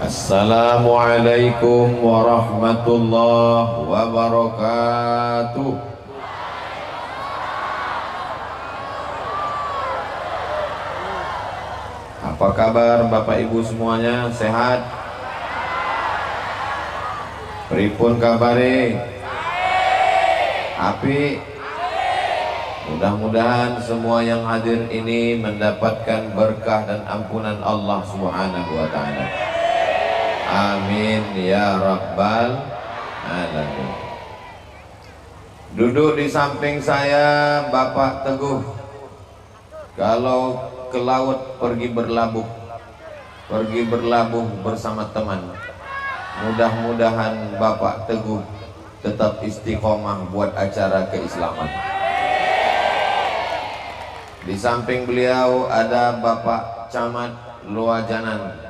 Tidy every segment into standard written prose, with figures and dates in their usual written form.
Assalamualaikum warahmatullahi wabarakatuh. Apa kabar Bapak Ibu semuanya? Sehat? Pripun kabare? Api? Mudah-mudahan semua yang hadir ini mendapatkan berkah dan ampunan Allah Subhanahu wa Ta'ala. Amin ya rabbal alamin. Duduk di samping saya Bapak Teguh. Kalau ke laut pergi berlabuh bersama teman. Mudah-mudahan Bapak Teguh tetap istiqomah buat acara keislaman. Di samping beliau ada Bapak Camat Luajanan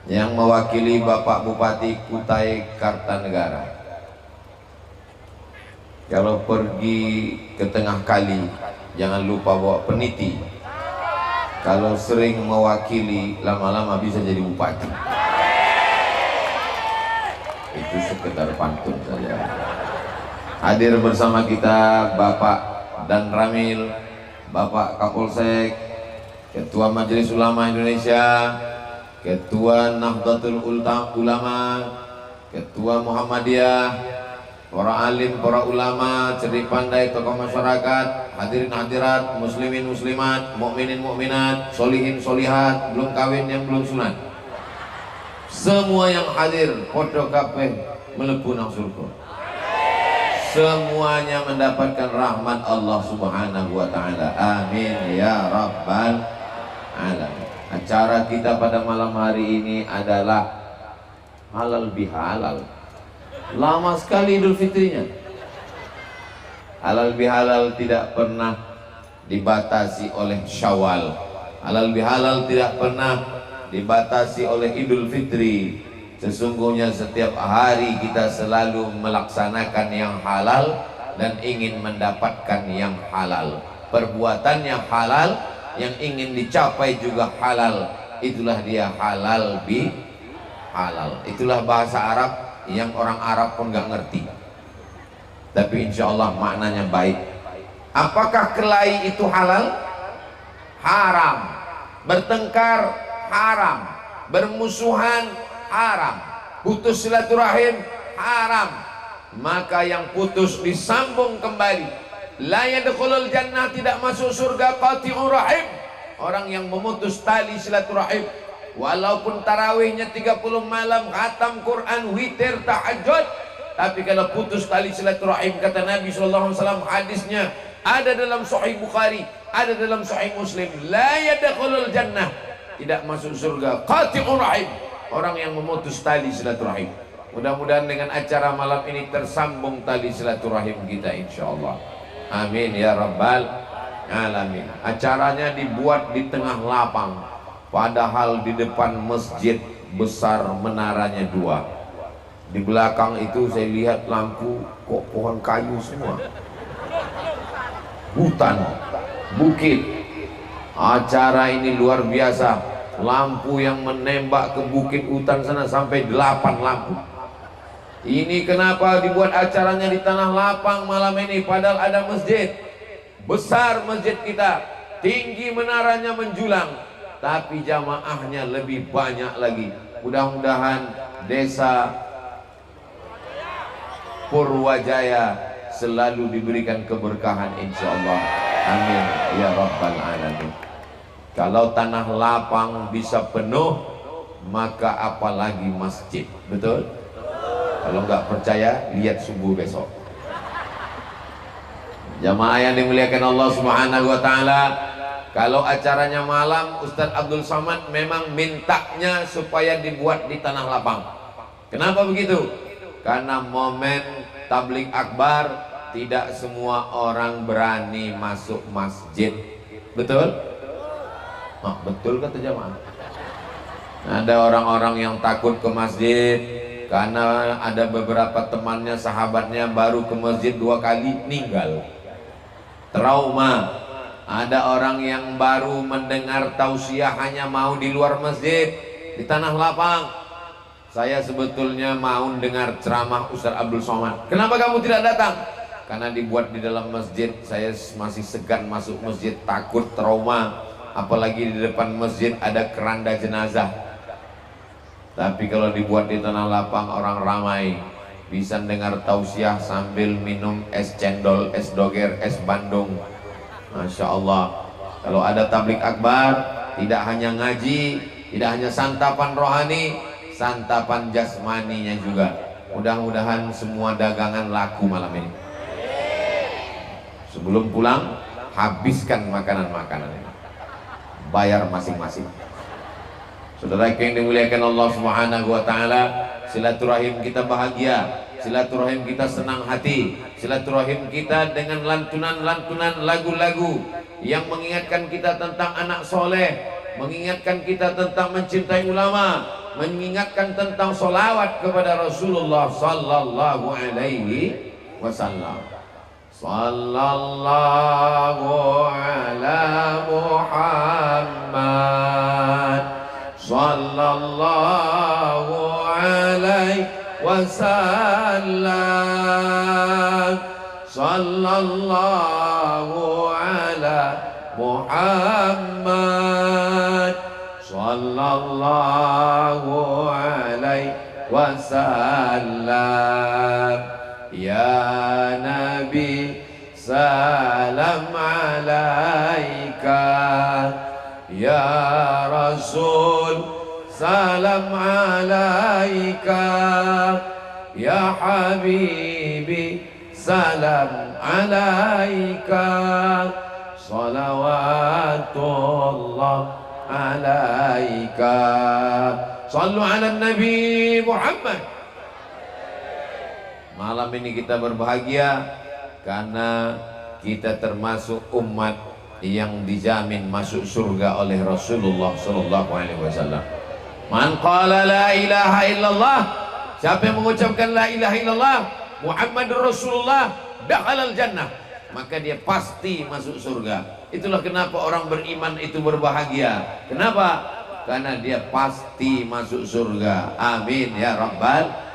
yang mewakili Bapak Bupati Kutai Kartanegara. Kalau pergi ke tengah kali jangan lupa bawa peniti. Kalau sering mewakili lama-lama bisa jadi bupati. Itu sekedar pantun saja. Hadir bersama kita Bapak Dan Ramil, Bapak Kapolsek, Ketua Majelis Ulama Indonesia, Ketua Nahdlatul Ulama, Ketua Muhammadiyah, para alim, para ulama, cerdik pandai, tokoh masyarakat, hadirin hadirat, muslimin muslimat, mukminin mukminat, solihin solihat, belum kawin yang belum sunat. Semua yang hadir podo kabeh mlebu nang surga. Semuanya mendapatkan rahmat Allah Subhanahu wa Ta'ala. Amin ya rabbal alamin. Acara kita pada malam hari ini adalah halal bihalal. Lama sekali Idul Fitrinya. Halal bihalal tidak pernah dibatasi oleh Syawal. Halal bihalal tidak pernah dibatasi oleh Idul Fitri. Sesungguhnya setiap hari kita selalu melaksanakan yang halal dan ingin mendapatkan yang halal. Perbuatan yang halal yang ingin dicapai juga halal. Itulah dia halal bi halal. Itulah bahasa Arab yang orang Arab pun gak ngerti, tapi insya Allah maknanya baik. Apakah kelahi itu halal? Haram. Bertengkar haram. Bermusuhan haram. Putus silaturahim haram. Maka yang putus disambung kembali. La yadkhulul jannah, tidak masuk surga qati'ur rahim, orang yang memutus tali silaturahim. Walaupun tarawihnya 30 malam, khatam Quran, witir, tahajud, tapi kalau putus tali silaturahim, kata Nabi SAW, hadisnya ada dalam Sahih Bukhari, ada dalam Sahih Muslim, la yadkhulul jannah, tidak masuk surga qati'ur rahim, orang yang memutus tali silaturahim. Mudah-mudahan dengan acara malam ini tersambung tali silaturahim kita insyaallah. Amin ya rabbal alamin. Acaranya dibuat di tengah lapang, padahal di depan masjid besar menaranya 2. Di belakang itu saya lihat lampu, kok pohon kayu semua, hutan, bukit. Acara ini luar biasa. Lampu yang menembak ke bukit hutan sana sampai 8 lampu. Ini kenapa dibuat acaranya di tanah lapang malam ini, padahal ada masjid besar, masjid kita tinggi, menaranya menjulang, tapi jamaahnya lebih banyak lagi. Mudah-mudahan desa Purwajaya selalu diberikan keberkahan insyaallah. Amin ya rabbal alamin. Kalau tanah lapang bisa penuh, maka apalagi masjid, betul? Kalau nggak percaya, lihat subuh besok. Jamaah yang dimuliakan Allah Subhanahu wa Ta'ala, kalau acaranya malam, Ustadz Abdul Somad memang mintanya supaya dibuat di tanah lapang. Kenapa begitu? Karena momen tabligh akbar, tidak semua orang berani masuk masjid. Betul? Oh, betul kata jamaah. Ada orang-orang yang takut ke masjid karena ada beberapa temannya, sahabatnya baru ke masjid 2 kali meninggal, trauma. Ada orang yang baru mendengar tausiah hanya mau di luar masjid, di tanah lapang. saya sebetulnya mau dengar ceramah Ustaz Abdul Somad. Kenapa kamu tidak datang? Karena dibuat di dalam masjid, saya masih segan masuk masjid, takut trauma, apalagi di depan masjid ada keranda jenazah. Tapi kalau dibuat di tanah lapang, orang ramai, bisa dengar tausiah sambil minum es cendol, es doger, es bandung. Masya Allah. Kalau ada tablik akbar, tidak hanya ngaji, tidak hanya santapan rohani, santapan jasmaninya juga. Mudah-mudahan semua dagangan laku malam ini. Sebelum pulang, habiskan makanan-makanan ini, bayar masing-masing. Saudara yang dimuliakan Allah Subhanahu wa taala, silaturahim kita bahagia, silaturahim kita senang hati, silaturahim kita dengan lantunan-lantunan lagu-lagu yang mengingatkan kita tentang anak soleh, mengingatkan kita tentang mencintai ulama, mengingatkan tentang solawat kepada Rasulullah sallallahu alaihi wasallam. Sallallahu ala Muhammad, sallallahu alaihi wasallam, sallallahu ala Muhammad, sallallahu alaihi wasallam. Ya Nabi salam alaika, ya Rasul salam alaika, ya Habibi salam alaika, salawatullah alaika. Sallu ala Nabi Muhammad. Malam ini kita berbahagia karena kita termasuk umat yang dijamin masuk surga oleh Rasulullah sallallahu alaihi wasallam. Man qala la ilaha illallah, siapa yang mengucapkan la ilaha illallah Muhammadur Rasulullah, dakhalal jannah, maka dia pasti masuk surga. Itulah kenapa orang beriman itu berbahagia. Kenapa? Karena dia pasti masuk surga. Amin ya rabbal.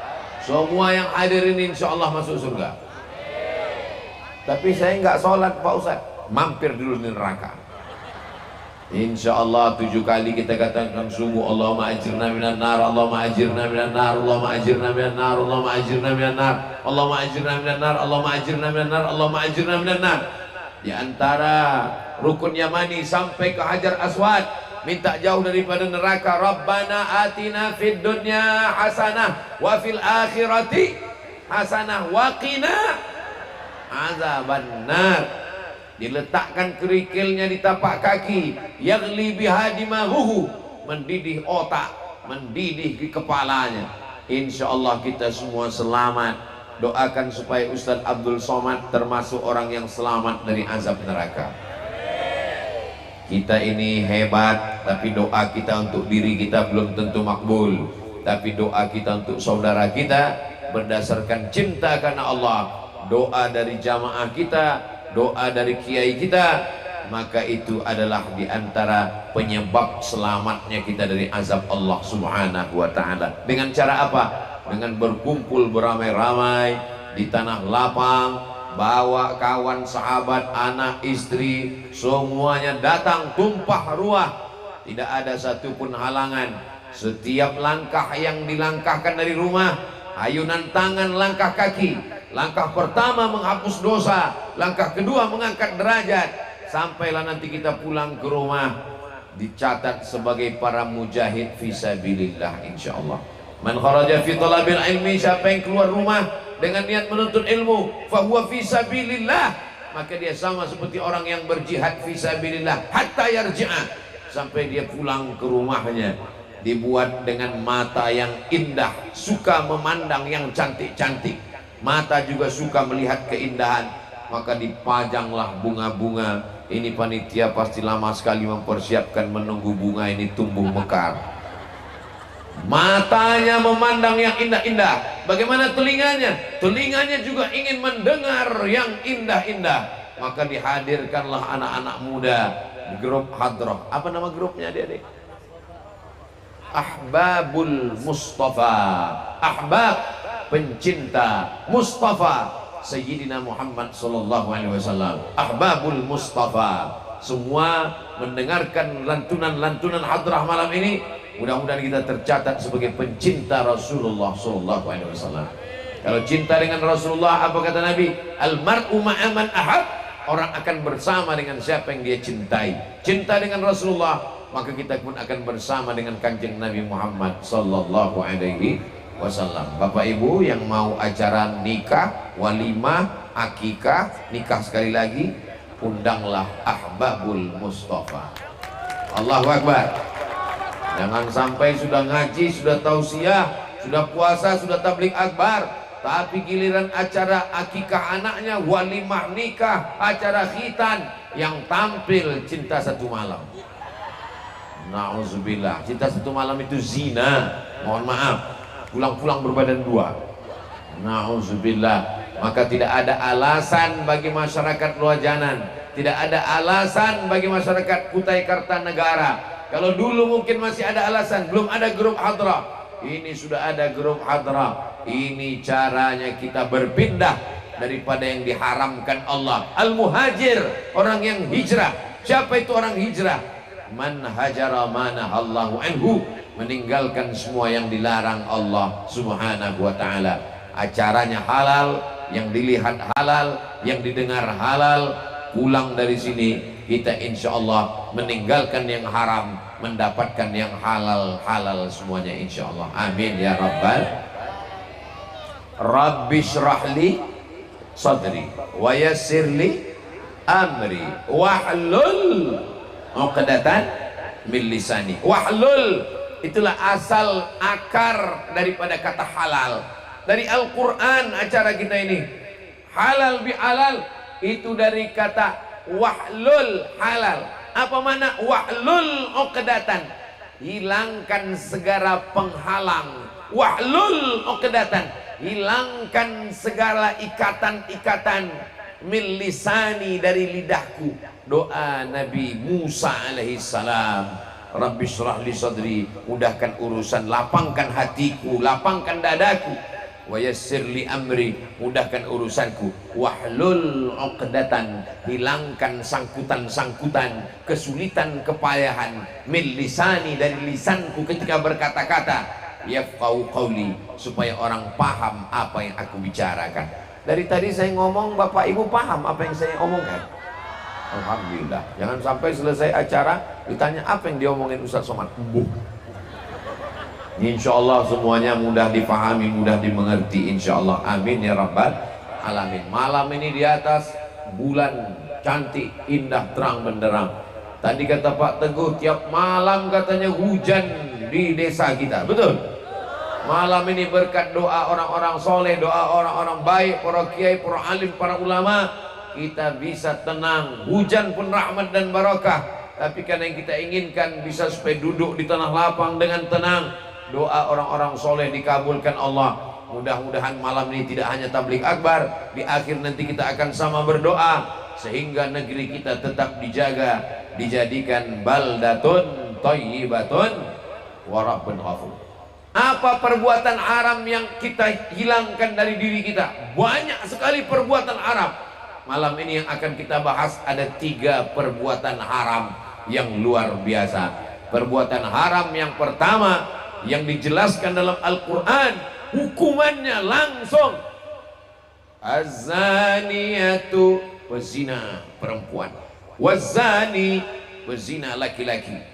Semua yang hadir ini insya Allah masuk surga. Tapi saya nggak sholat Pak Ustadz, mampir dulu di neraka. Insya Allah 7 kali kita katakan subuh, Allahumma ajirna minan nar, Allahumma ajirna minan nar, Allahumma ajirna minan nar, Allahumma ajirna minan nar, Allahumma ajirna minan nar, Allahumma ajirna minan nar, Allahumma ajirna minan nar. Di antara rukun Yamani sampai ke Hajar Aswad, minta jauh daripada neraka. Rabbana atina fid dunya hasanah wa fil akhirati hasanah wa qina azabannar. Diletakkan kerikilnya di tapak kaki, yaghli biha dimahuhu, mendidih otak, mendidih di kepalanya. Insya Allah kita semua selamat. Doakan supaya Ustaz Abdul Somad termasuk orang yang selamat dari azab neraka. Kita ini hebat, tapi doa kita untuk diri kita belum tentu makbul. Tapi doa kita untuk saudara kita berdasarkan cinta karena Allah, doa dari jamaah kita, doa dari kiai kita, maka itu adalah diantara penyebab selamatnya kita dari azab Allah Subhanahu wa ta'ala. Dengan cara apa? Dengan berkumpul beramai-ramai di tanah lapang, bawa kawan, sahabat, anak, istri, semuanya datang tumpah ruah, tidak ada satupun halangan. Setiap langkah yang dilangkahkan dari rumah, ayunan tangan, langkah kaki, langkah pertama menghapus dosa, langkah kedua mengangkat derajat, sampailah nanti kita pulang ke rumah dicatat sebagai para mujahid fisabilillah insyaallah. Man kharaja fi talabil ilmi, siapa yang keluar rumah dengan niat menuntut ilmu, fahuwa fisabilillah, maka dia sama seperti orang yang berjihad fisabilillah hatta yarji'a, sampai dia pulang ke rumahnya. Dibuat dengan mata yang indah, suka memandang yang cantik-cantik, mata juga suka melihat keindahan, maka dipajanglah bunga-bunga. Ini panitia pasti lama sekali mempersiapkan menunggu bunga ini tumbuh mekar. Matanya memandang yang indah-indah. Bagaimana telinganya? Telinganya juga ingin mendengar yang indah-indah. Maka dihadirkanlah anak-anak muda di grup hadroh. Apa nama grupnya adik-adik? ahbabul Mustafa, ahbab pencinta Mustafa Sayyidina Muhammad sallallahu alaihi wasallam, ahbabul Mustafa. Semua mendengarkan lantunan-lantunan hadrah malam ini, mudah-mudahan kita tercatat sebagai pencinta Rasulullah sallallahu alaihi wasallam. Kalau cinta dengan Rasulullah, apa kata Nabi? Al-mar'u ma'a man ahab. Orang akan bersama dengan siapa yang dia cintai. Cinta dengan Rasulullah, maka kita pun akan bersama dengan kanjeng Nabi Muhammad sallallahu alaihi wasallam. Bapak Ibu yang mau acara nikah, walimah, akikah, nikah sekali lagi, undanglah ahbabul Mustafa. Allahu Akbar. Jangan sampai sudah ngaji, sudah tausiah, sudah puasa, sudah tabligh akbar, tapi giliran acara akikah anaknya, walimah nikah, acara khitan, yang tampil cinta satu malam. Na'udzubillah. Cinta satu malam itu zina. Mohon maaf, pulang-pulang berbadan dua. Na'udzubillah. Maka tidak ada alasan bagi masyarakat Luajanan, tidak ada alasan bagi masyarakat Kutai Kartanegara. Kalau dulu mungkin masih ada alasan, belum ada grup hadrah. Ini sudah ada grup hadrah. Ini caranya kita berpindah daripada yang diharamkan Allah. Al-muhajir, orang yang hijrah. Siapa itu orang hijrah? Man hajara manahallahu anhu, meninggalkan semua yang dilarang Allah subhanahu wa ta'ala. Acaranya halal, yang dilihat halal, yang didengar halal. Pulang dari sini kita insya Allah meninggalkan yang haram, mendapatkan yang halal semuanya insya Allah. Amin ya rabbal. Rabbi syrahli sadri wa yassirli amri wahlul uqdatan min lisani. Wahlul, itulah asal akar daripada kata halal. Dari Al-Quran acara kita ini. Halal bihalal itu dari kata wahlul, halal. Apa makna wahlul uqdatan? Hilangkan segala penghalang. Wahlul uqdatan, hilangkan segala ikatan-ikatan min lisani, dari lidahku. Doa Nabi Musa alaihissalam. Rabbi syrah li sadri, mudahkan urusan, lapangkan hatiku, lapangkan dadaku. Wa yassir li amri, mudahkan urusanku. Wahlul uqdatan, hilangkan sangkutan-sangkutan, kesulitan, kepayahan. Min lisani, dari lisanku ketika berkata-kata. Yafqahu qawli, supaya orang paham apa yang aku bicarakan. Dari tadi saya ngomong, Bapak Ibu paham apa yang saya omongkan? Alhamdulillah. Jangan sampai selesai acara ditanya apa yang diomongin Ustaz Somad. Insya Allah semuanya mudah dipahami, mudah dimengerti insya Allah. Amin ya rabbal alamin. Malam ini di atas bulan cantik, indah, terang benderang. Tadi kata Pak Teguh, tiap malam katanya hujan di desa kita. Betul? Malam ini berkat doa orang-orang soleh, doa orang-orang baik, para kiai, para alim, para ulama, kita bisa tenang. Hujan pun rahmat dan barakah. Tapi karena yang kita inginkan bisa supaya duduk di tanah lapang dengan tenang. Doa orang-orang soleh dikabulkan Allah. Mudah-mudahan malam ini tidak hanya tabligh akbar, di akhir nanti kita akan sama berdoa sehingga negeri kita tetap dijaga, dijadikan baldatun thayyibatun wa rabbun ghafur. Apa perbuatan haram yang kita hilangkan dari diri kita? Banyak sekali perbuatan haram. Malam ini yang akan kita bahas ada 3 perbuatan haram yang luar biasa. Perbuatan haram yang pertama yang dijelaskan dalam Al-Quran, hukumannya langsung az-zaniyatu, pezina perempuan, waz-zani, pezina laki-laki,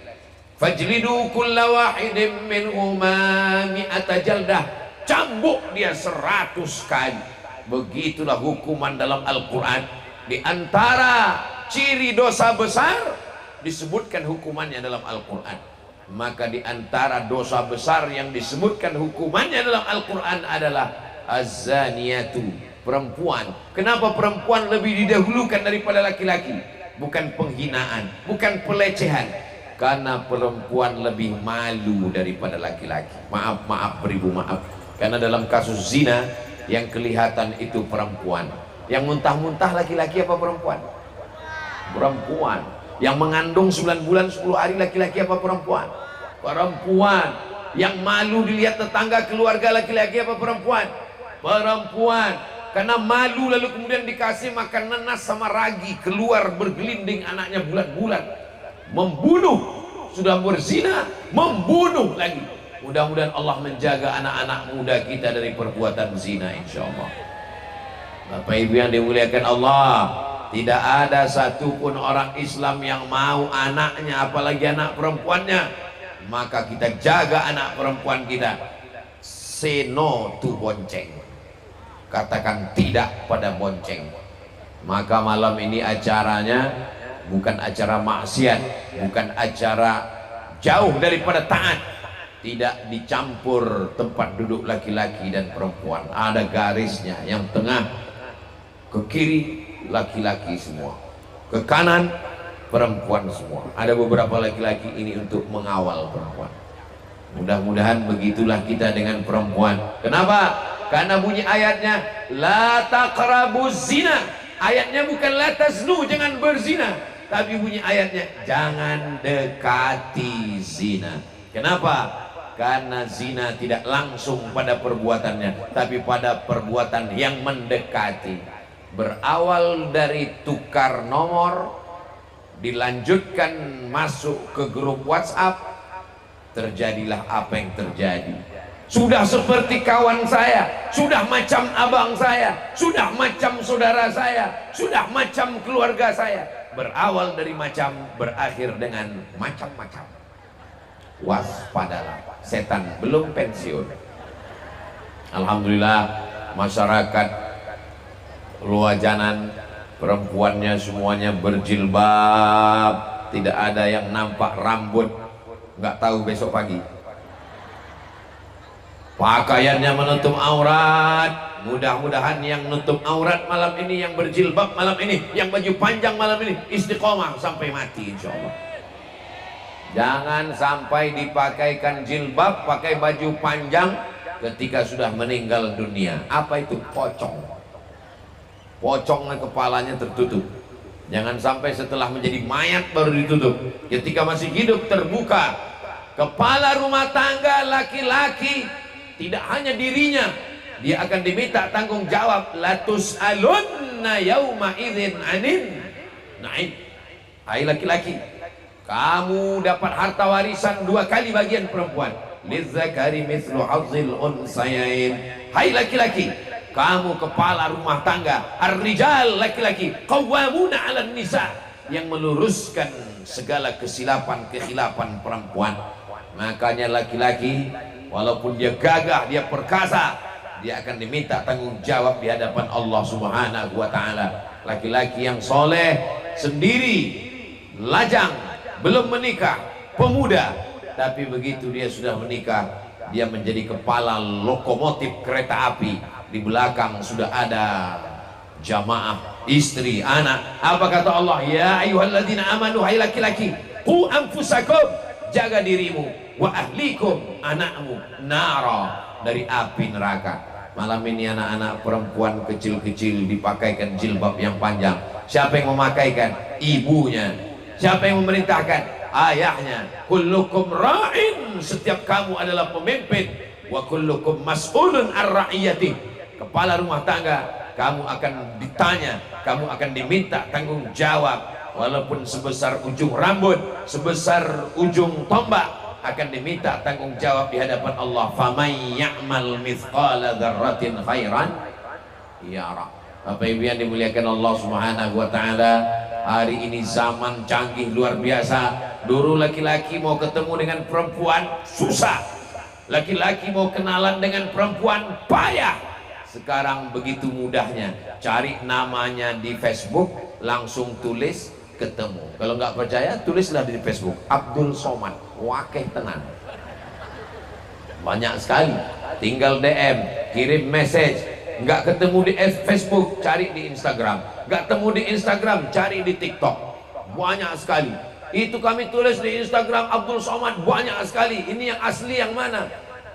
fajlidu kulla wahidin minhuma mi'ata jaldah, cambuk dia 100 kali. Begitulah hukuman dalam Al-Quran. Di antara ciri dosa besar disebutkan hukumannya dalam Al-Quran. Maka di antara dosa besar yang disebutkan hukumannya dalam Al-Quran adalah az-zaniyatu, perempuan. Kenapa perempuan lebih didahulukan daripada laki-laki? Bukan penghinaan, bukan pelecehan, karena perempuan lebih malu daripada laki-laki. Maaf beribu maaf. Karena dalam kasus zina yang kelihatan itu perempuan, yang muntah-muntah laki-laki apa perempuan? Perempuan. Yang mengandung 9 bulan 10 hari laki-laki apa perempuan? Perempuan. Yang malu dilihat tetangga, keluarga, laki-laki apa perempuan? Perempuan. Karena malu lalu kemudian dikasih makan nanas sama ragi, keluar bergelinding anaknya bulat-bulat, membunuh, sudah berzina, membunuh lagi. Mudah-mudahan Allah menjaga anak-anak muda kita dari perbuatan zina, insya Allah. Bapak Ibu yang dimuliakan Allah, tidak ada satupun orang Islam yang mau anaknya, apalagi anak perempuannya, maka kita jaga anak perempuan kita. Say no to bonceng, katakan tidak pada bonceng. Maka malam ini acaranya bukan acara maksiat, bukan acara jauh daripada taat. Tidak dicampur tempat duduk laki-laki dan perempuan, ada garisnya. Yang tengah ke kiri laki-laki semua, ke kanan perempuan semua. Ada beberapa laki-laki ini untuk mengawal perempuan. Mudah-mudahan begitulah kita dengan perempuan. Kenapa? Karena bunyi ayatnya la taqrabuz zina. Ayatnya bukan la taznu, jangan berzina, tapi bunyi ayatnya jangan dekati zina. Kenapa? Karena zina tidak langsung pada perbuatannya, tapi pada perbuatan yang mendekati. Berawal dari tukar nomor, dilanjutkan masuk ke grup WhatsApp, terjadilah apa yang terjadi. Sudah seperti kawan saya, sudah macam abang saya, sudah macam saudara saya, sudah macam keluarga saya. Berawal dari macam, berakhir dengan macam-macam. Waspadalah, setan belum pensiun. Alhamdulillah, masyarakat Luajanan perempuannya semuanya berjilbab, tidak ada yang nampak rambut, nggak tahu besok pagi. Pakaiannya menutup aurat. Mudah-mudahan yang nutup aurat malam ini, yang berjilbab malam ini, yang baju panjang malam ini istiqomah sampai mati, insya Allah. Jangan sampai dipakaikan jilbab, pakai baju panjang ketika sudah meninggal dunia. Apa itu? Pocong. Pocongnya kepalanya tertutup. Jangan sampai setelah menjadi mayat baru ditutup. Ketika masih hidup terbuka. Kepala rumah tangga laki-laki, tidak hanya dirinya, dia akan diminta tanggung jawab. Latus alunna yauma idzin anin naim. Hai laki-laki, kamu dapat harta warisan 2 kali bagian perempuan. Lizzakari mithlu hazzil unsayain. Hai laki-laki, kamu kepala rumah tangga. Ar-rijal, laki-laki, qawwamuna 'alan nisa, yang meluruskan segala kesilapan-kehilapan perempuan. Makanya laki-laki walaupun dia gagah, dia perkasa, dia akan diminta tanggung jawab di hadapan Allah Subhanahu wa taala. Laki-laki yang soleh sendiri, lajang, belum menikah, pemuda, tapi begitu dia sudah menikah, dia menjadi kepala lokomotif kereta api. Di belakang sudah ada jamaah, istri, anak. Apa kata Allah? Ya ayyuhalladzina amanu, hai laki-laki, qu anfusakum, jaga dirimu, wa ahlikum, anakmu, nara, dari api neraka. Malam ini anak-anak perempuan kecil-kecil dipakaikan jilbab yang panjang. Siapa yang memakaikan? Ibunya. Siapa yang memerintahkan? Ayahnya. Kullukum ra'in, setiap kamu adalah pemimpin. Wa kullukum mas'ulun ar-ra'iyati. Kepala rumah tangga, kamu akan ditanya, kamu akan diminta tanggung jawab. Walaupun sebesar ujung rambut, sebesar ujung tombak, akan diminta tanggung jawab di hadapan Allah. Famay ya'mal mithqala dzarratin khairan yara. Bapak Ibu yang dimuliakan Allah Subhanahu wa taala, hari ini zaman canggih luar biasa. Dulu laki-laki mau ketemu dengan perempuan susah, laki-laki mau kenalan dengan perempuan payah. Sekarang begitu mudahnya, cari namanya di Facebook, langsung tulis, ketemu. Kalau nggak percaya, tulislah di Facebook Abdul Somad, wakeh tenan. Banyak sekali. Tinggal DM, kirim message. Nggak ketemu di Facebook, cari di Instagram. Nggak ketemu di Instagram, cari di TikTok. Banyak sekali. Itu kami tulis di Instagram Abdul Somad, banyak sekali. Ini yang asli yang mana?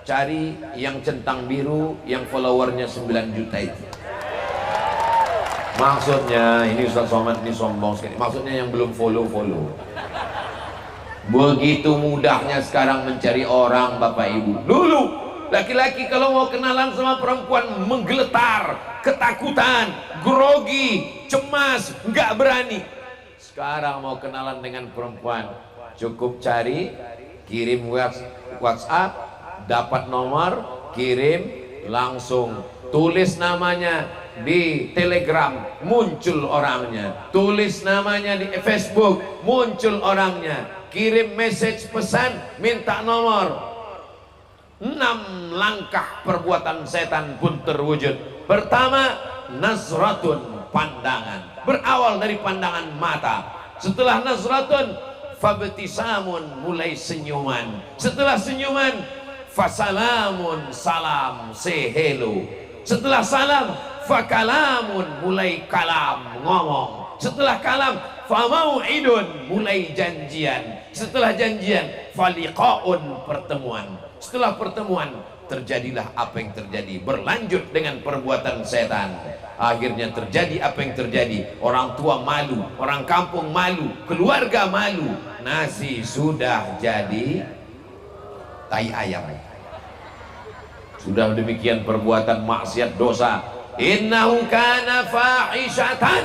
Cari yang centang biru, yang followernya 9 juta itu. Maksudnya, ini Ustaz Somad ini sombong sekali. Maksudnya yang belum follow. Begitu mudahnya sekarang mencari orang, Bapak Ibu. Dulu laki-laki kalau mau kenalan sama perempuan menggeletar, ketakutan, grogi, cemas, nggak berani. Sekarang mau kenalan dengan perempuan, cukup cari, kirim WhatsApp, dapat nomor, kirim, langsung tulis namanya di Telegram, muncul orangnya. Tulis namanya di Facebook, muncul orangnya. Kirim message pesan, minta nomor. 6 langkah perbuatan setan pun terwujud. Pertama, nazratun, pandangan. Berawal dari pandangan mata. Setelah nazratun, fabtisamun, mulai senyuman. Setelah senyuman, fasalamun, salam, say hello. Setelah salam, fakalamun, mulai kalam, ngomong. Setelah kalam, famau'idun, mulai janjian. Setelah janjian, faliqaun, pertemuan. Setelah pertemuan, terjadilah apa yang terjadi. Berlanjut dengan perbuatan setan. Akhirnya terjadi apa yang terjadi. Orang tua malu, orang kampung malu, keluarga malu. Nasi sudah jadi tai ayam. Sudah demikian perbuatan maksiat dosa. Innahu kana fahishatan.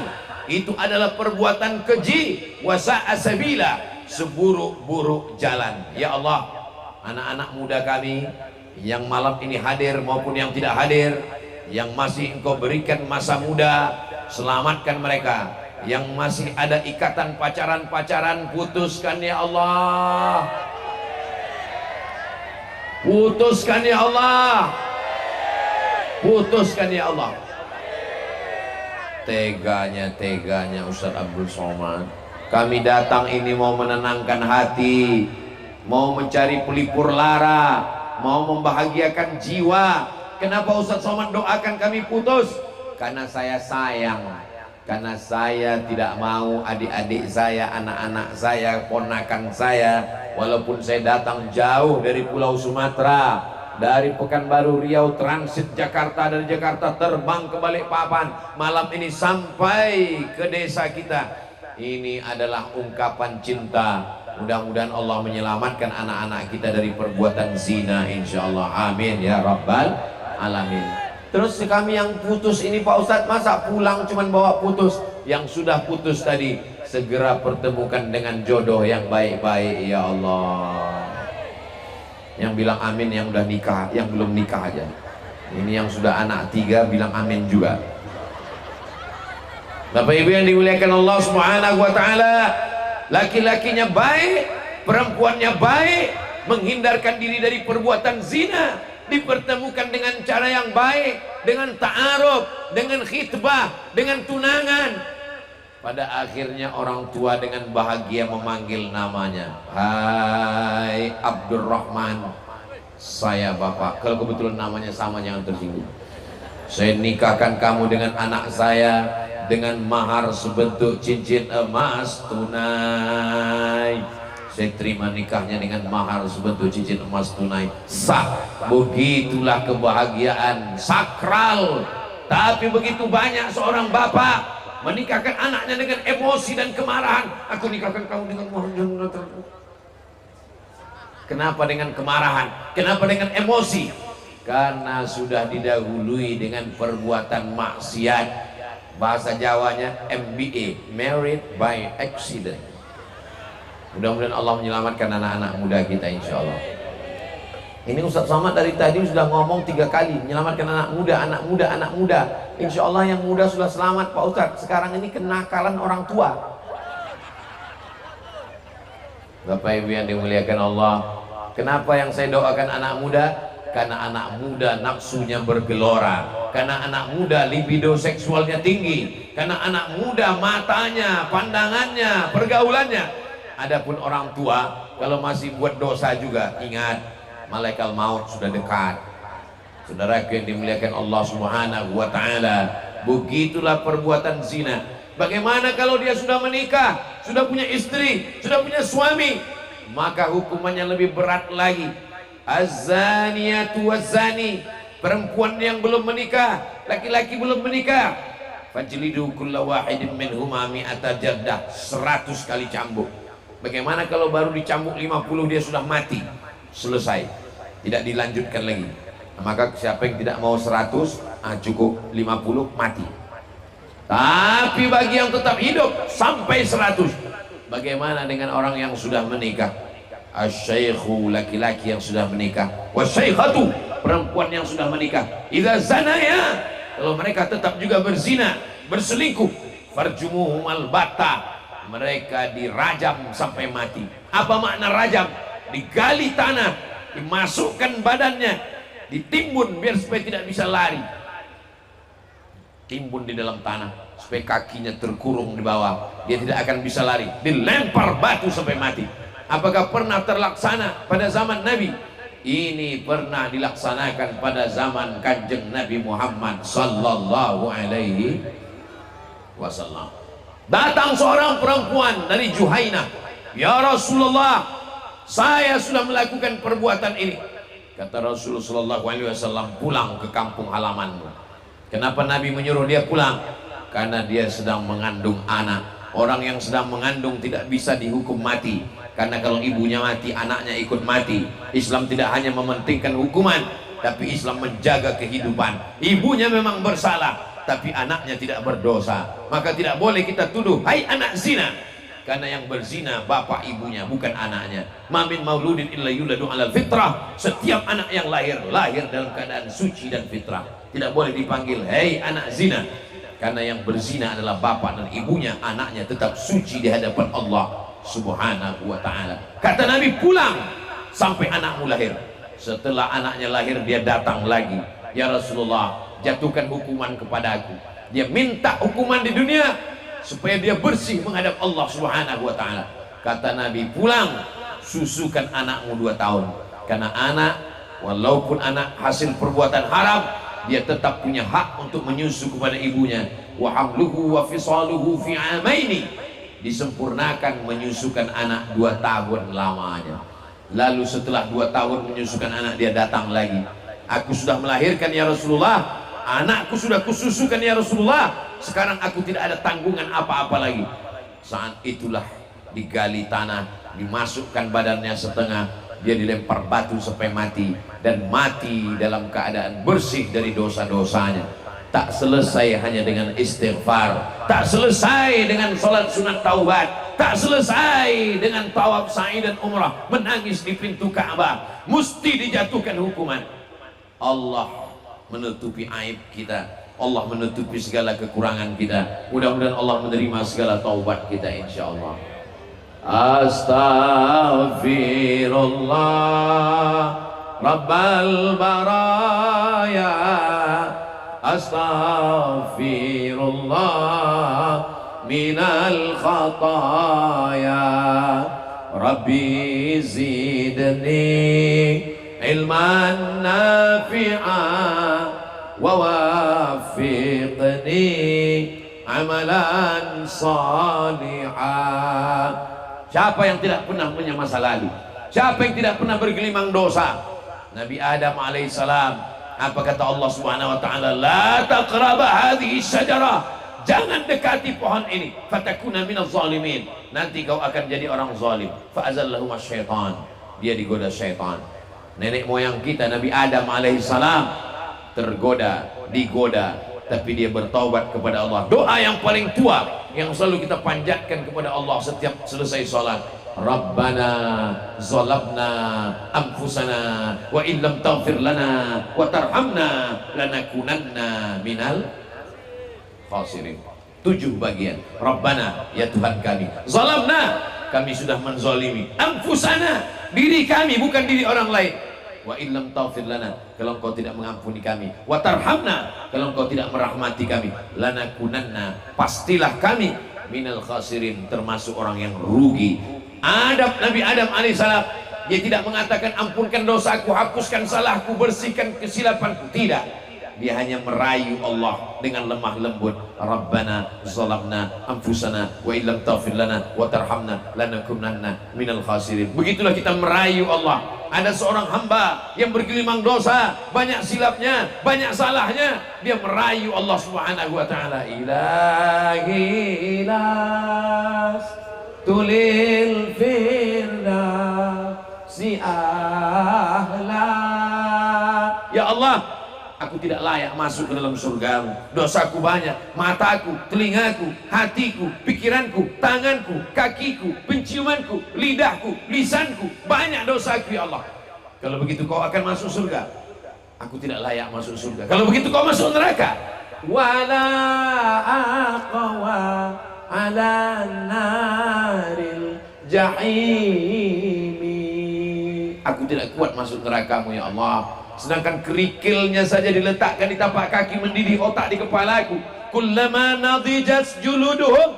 Itu adalah perbuatan keji. Wasa'a sabila, seburuk-buruk jalan. Ya Allah, anak-anak muda kami yang malam ini hadir maupun yang tidak hadir, yang masih Engkau berikan masa muda, selamatkan mereka. Yang masih ada ikatan pacaran-pacaran, putuskan ya Allah. Putuskan ya Allah. Putuskan ya Allah. Teganya Ustaz Abdul Somad. Kami datang ini mau menenangkan hati, mau mencari pelipur lara, mau membahagiakan jiwa. Kenapa Ustaz Somad doakan kami putus? Karena saya sayang. Karena saya tidak mau adik-adik saya, anak-anak saya, ponakan saya, walaupun saya datang jauh dari Pulau Sumatera, dari Pekanbaru, Riau, transit Jakarta, dari Jakarta terbang ke Balikpapan, malam ini sampai ke desa kita. Ini adalah ungkapan cinta. Mudah-mudahan Allah menyelamatkan anak-anak kita dari perbuatan zina, insyaallah. Amin ya rabbal alamin. Terus kami yang putus ini Pak Ustadz, masa pulang cuman bawa putus? Yang sudah putus tadi segera pertemukan dengan jodoh yang baik-baik ya Allah. Yang bilang amin yang udah nikah, yang belum nikah aja. Ini yang sudah anak 3 bilang amin juga. Bapak Ibu yang dimuliakan Allah Subhanahu wa taala, laki-lakinya baik, perempuannya baik, menghindarkan diri dari perbuatan zina, dipertemukan dengan cara yang baik, dengan ta'aruf, dengan khitbah, dengan tunangan. Pada akhirnya orang tua dengan bahagia memanggil namanya, hai Abdurrahman, saya bapak. Kalau kebetulan namanya sama jangan tersinggung. Saya nikahkan kamu dengan anak saya dengan mahar sebentuk cincin emas tunai. Saya terima nikahnya dengan mahar sebentuk cincin emas tunai. Sah. Begitulah kebahagiaan sakral. Tapi begitu banyak seorang bapak menikahkan anaknya dengan emosi dan kemarahan. Aku nikahkan kamu dengan mahar. Kenapa dengan kemarahan? Kenapa dengan emosi? Karena sudah didahului dengan perbuatan maksiat. Bahasa Jawanya MBA, married by accident. Mudah-mudahan Allah menyelamatkan anak-anak muda kita insya Allah. Ini Ustaz Somad dari tadi sudah ngomong 3 kali menyelamatkan anak muda, anak muda, anak muda. Insya Allah yang muda sudah selamat Pak Ustaz. Sekarang ini kenakalan orang tua. Bapak Ibu yang dimuliakan Allah, kenapa yang saya doakan anak muda? Karena anak muda nafsunya bergelora, karena anak muda libido seksualnya tinggi, karena anak muda matanya, pandangannya, pergaulannya. Adapun orang tua kalau masih buat dosa juga, ingat malaikat maut sudah dekat. Saudara yang dimuliakan Allah Subhanahu wa taala, begitulah perbuatan zina. Bagaimana kalau dia sudah menikah, sudah punya istri, sudah punya suami? Maka hukumannya lebih berat lagi. Az-zaniyatu waz-zani, perempuan yang belum menikah, laki-laki belum menikah, fajlidu kulla wahidin minhuma mi'ata jardah, 100 kali cambuk. Bagaimana kalau baru dicambuk 50 dia sudah mati? Selesai, tidak dilanjutkan lagi. Maka siapa yang tidak mau 100, cukup 50 mati. Tapi bagi yang tetap hidup sampai 100, bagaimana dengan orang yang sudah menikah? Asy-syaikhu, laki-laki yang sudah menikah, wasyaikhatu, perempuan yang sudah menikah, idza zanaya, kalau mereka tetap juga berzina, berselingkuh, farjumuhumal batta, mereka dirajam sampai mati. Apa makna rajam? Digali tanah, dimasukkan badannya, ditimbun biar supaya tidak bisa lari. Timbun di dalam tanah supaya kakinya terkurung di bawah, dia tidak akan bisa lari. Dilempar batu sampai mati. Apakah pernah terlaksana pada zaman Nabi? Ini pernah dilaksanakan pada zaman Kanjeng Nabi Muhammad sallallahu alaihi wasallam. Datang seorang perempuan dari Juhainah, ya Rasulullah, saya sudah melakukan perbuatan ini. Kata Rasulullah sallallahu alaihi wasallam, pulang ke kampung halamanmu. Kenapa Nabi menyuruh dia pulang? Karena dia sedang mengandung anak. Orang yang sedang mengandung tidak bisa dihukum mati, karena kalau ibunya mati, anaknya ikut mati. Islam tidak hanya mementingkan hukuman, tapi Islam menjaga kehidupan. Ibunya memang bersalah, tapi anaknya tidak berdosa, maka tidak boleh kita tuduh, hai anak zina, karena yang berzina bapak ibunya, bukan anaknya. Ma min mauludin illa yuladu alal fitrah, setiap anak yang lahir dalam keadaan suci dan fitrah. Tidak boleh dipanggil hei anak zina, karena yang berzina adalah bapak dan ibunya, anaknya tetap suci di hadapan Allah subhanahu wa ta'ala. Kata Nabi, pulang sampai anakmu lahir. Setelah anaknya lahir, dia datang lagi, ya Rasulullah, jatuhkan hukuman kepada aku. Dia minta hukuman di dunia supaya dia bersih menghadap Allah subhanahu wa ta'ala. Kata Nabi, pulang, susukan anakmu 2 tahun, karena anak, walaupun anak hasil perbuatan haram, dia tetap punya hak untuk menyusu kepada ibunya. Wa hamluhu wa fisaluhu fi amaini, disempurnakan menyusukan anak 2 tahun lamanya. Lalu setelah 2 tahun menyusukan anak, dia datang lagi, aku sudah melahirkan ya Rasulullah, anakku sudah kususukan ya Rasulullah, sekarang aku tidak ada tanggungan apa-apa lagi. Saat itulah digali tanah, dimasukkan badannya setengah, dia dilempar batu sampai mati, dan mati dalam keadaan bersih dari dosa-dosanya. Tak selesai hanya dengan istighfar, tak selesai dengan salat sunat taubat, tak selesai dengan tawaf sa'i dan umrah, menangis di pintu Ka'bah, mesti dijatuhkan hukuman. Allah menutupi aib kita, Allah menutupi segala kekurangan kita. Mudah-mudahan Allah menerima segala taubat kita insyaallah. Astaghfirullah Rabbal baraya, astaghfirullah minal khataya, Rabbi zidni ilman nafi'an wa wafiqni amalan salihah. Siapa yang tidak pernah punya masa lalu? Siapa yang tidak pernah bergelimang dosa? Nabi Adam alaihissalam, apa kata Allah subhanahu wa ta'ala? La taqraba hadhihi syajarah, jangan dekati pohon ini, fatakuna minaz zalimin, nanti kau akan jadi orang zalim. Fa'azallahuma syaitan, dia digoda syaitan. Nenek moyang kita Nabi Adam alaihissalam tergoda, digoda, tapi dia bertaubat kepada Allah. Doa yang paling tua yang selalu kita panjatkan kepada Allah setiap selesai sholat, Rabbana zalamna anfusana wa illam taghfir lana wa tarhamna lanakunanna minal khasirin. 7 bagian. Rabbana, ya Tuhan kami, zalamna, kami sudah menzalimi, anfusana, diri kami, bukan diri orang lain, wa illam taghfir lana, kalau engkau tidak mengampuni kami, wa tarhamna, kalau engkau tidak merahmati kami, lanakunanna, pastilah kami, minal khasirin, termasuk orang yang rugi. Adab Nabi Adam alaihissalam, dia tidak mengatakan ampunkan dosaku, hapuskan salahku, bersihkan kesilapanku, tidak. Dia hanya merayu Allah dengan lemah lembut. Rabbana zalamna anfusana wa illam taghfir lana wa tarhamna lanakunanna minal khasirin. Begitulah kita merayu Allah. Ada seorang hamba yang bergelimang dosa, banyak silapnya, banyak salahnya, dia merayu Allah subhanahu wa ta'ala. Ilahi ilas tulil firdausi ahla. Ya Allah, aku tidak layak masuk ke dalam surgamu. Dosaku banyak, mataku, telingaku, hatiku, pikiranku, tanganku, kakiku, penciumanku, lidahku, lisanku, banyak dosaku ya Allah. Kalau begitu kau akan masuk surga, aku tidak layak masuk surga. Kalau begitu kau masuk neraka. Wala aqwa ala naril jahimi. Aku tidak kuat masuk nerakamu ya Allah. Sedangkan kerikilnya saja diletakkan di tapak kaki, mendidih otak di kepalaku. Kullama nadijat juluduhum,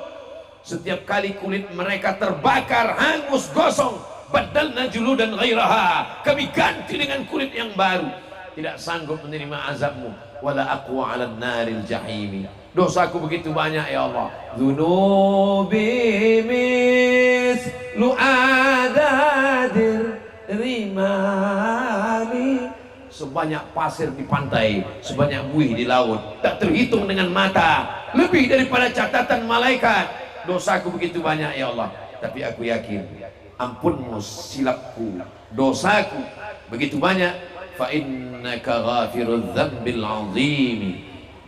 setiap kali kulit mereka terbakar, hangus, gosong, badalna juludan ghairaha, kami ganti dengan kulit yang baru. Tidak sanggup menerima azabmu. Wala aqwa 'alan naril jahimi. Dosaku begitu banyak ya Allah. Dzunubi mislu adadir rimali. Sebanyak pasir di pantai, sebanyak buih di laut, tak terhitung dengan mata, lebih daripada catatan malaikat. Dosaku begitu banyak ya Allah. Tapi aku yakin ampunmu silapku, dosaku begitu banyak. Fa innaka ghafirudz dzambil 'azim.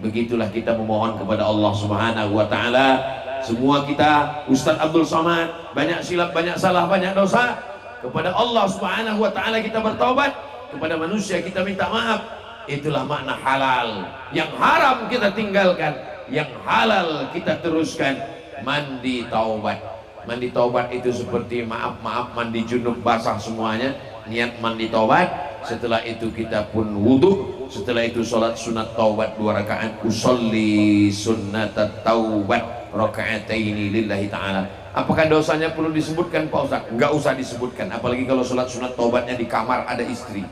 Begitulah kita memohon kepada Allah Subhanahu wa taala. Semua kita, Ustaz Abdul Somad, banyak silap, banyak salah, banyak dosa. Kepada Allah Subhanahu wa taala kita bertaubat, kepada manusia kita minta maaf. Itulah makna halal. Yang haram kita tinggalkan, yang halal kita teruskan. Mandi taubat. Mandi taubat itu seperti maaf mandi junub basah semuanya. Niat mandi taubat. Setelah itu kita pun wudhu. Setelah itu sholat sunat taubat 2 rakaat. Usolli sunnat taubat raka'ataini lillahi ta'ala. Apakah dosanya perlu disebutkan Pak Ustaz? Enggak usah disebutkan. Apalagi kalau sholat sunat taubatnya di kamar ada istri.